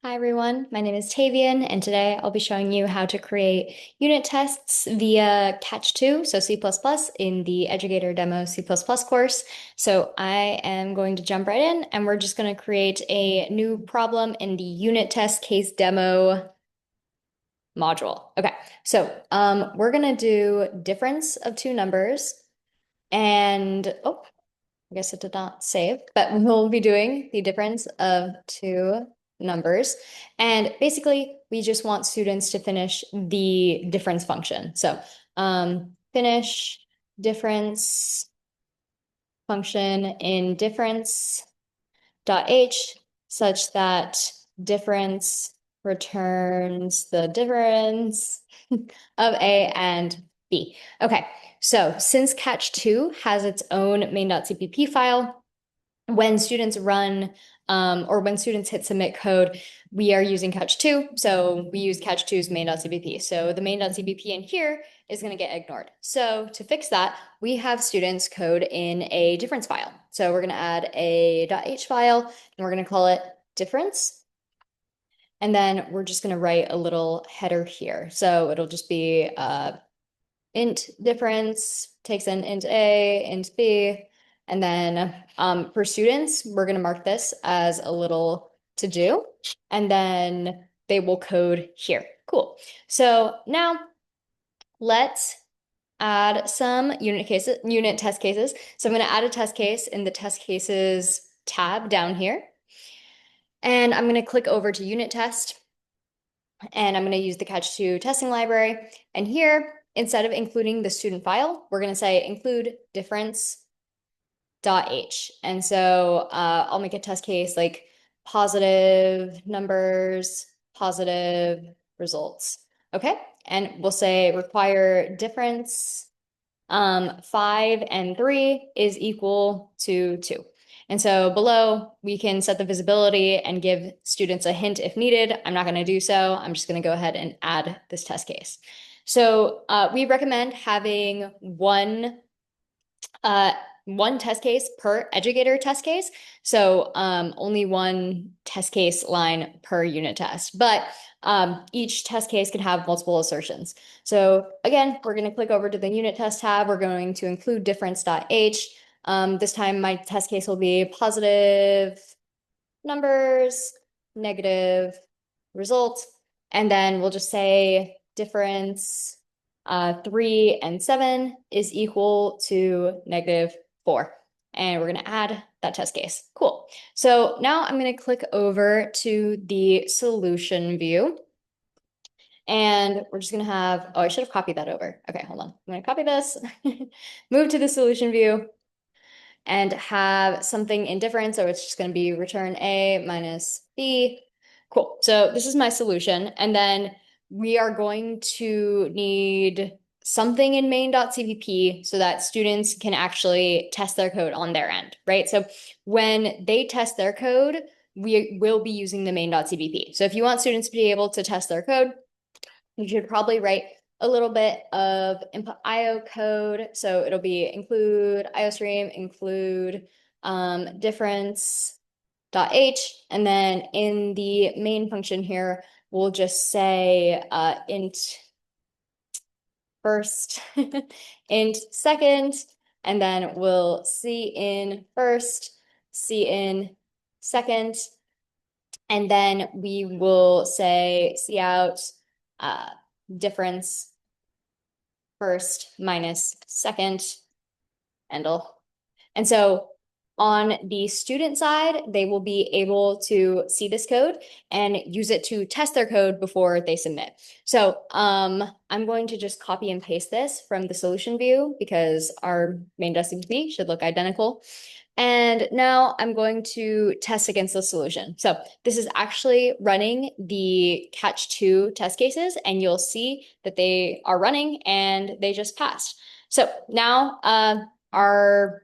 Hi everyone, my name is Tavian, and today I'll be showing you how to create unit tests via Catch2, so C++ in the Edugator demo C++ course. So I am going to jump right in, and we're just going to create a new problem in the unit test case demo module. Okay, so we're going to do difference of two numbers, and I guess it did not save, but we'll be doing the difference of two numbers. And basically, we just want students to finish the difference function. So finish difference function in difference dot h such that difference returns the difference of A and B. Okay, so since catch2 has its own main.cpp file, when students run or when students hit submit code, we are using catch2. So we use catch2's main.cpp. So the main.cpp in here is going to get ignored. So to fix that, we have students code in a difference file. So we're going to add a .h file and we're going to call it difference. And then we're just going to write a little header here. So it'll just be int difference takes in int A, int B, and then for students, we're going to mark this as a little to do, and then they will code here. Cool. So now let's add some unit test cases. So I'm going to add a test case in the test cases tab down here. And I'm going to click over to unit test. And I'm going to use the catch2 testing library. And here, instead of including the student file, we're going to say include difference.h. And so I'll make a test case like positive numbers, positive results. Okay. And we'll say require difference 5 and 3 is equal to 2. And so below, we can set the visibility and give students a hint if needed. I'm not going to do so. I'm just going to go ahead and add this test case. So we recommend having one test case per educator test case. So only one test case line per unit test. But each test case can have multiple assertions. So again, we're going to click over to the unit test tab. We're going to include difference.h. This time my test case will be positive numbers, negative result. And then we'll just say difference 3 and 7 is equal to -4. And we're going to add that test case. Cool. So now I'm going to click over to the solution view. And we're just going to have, I should have copied that over. Okay, hold on. I'm going to copy this, move to the solution view, and have something in difference. So it's just going to be return A minus B. Cool. So this is my solution. And then we are going to need something in main.cpp so that students can actually test their code on their end, right? So when they test their code, we will be using the main.cpp. So if you want students to be able to test their code, you should probably write a little bit of input IO code. So it'll be include IOStream, include difference.h. And then in the main function here, we'll just say int first, int second, and then we'll cin first, cin second, and then we will say cout difference first minus second, and so on the student side, they will be able to see this code and use it to test their code before they submit. So I'm going to just copy and paste this from the solution view because our main.cpp should look identical. And now I'm going to test against the solution. So this is actually running the catch2 test cases, and you'll see that they are running and they just passed. So now our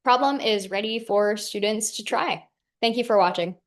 problem is ready for students to try. Thank you for watching.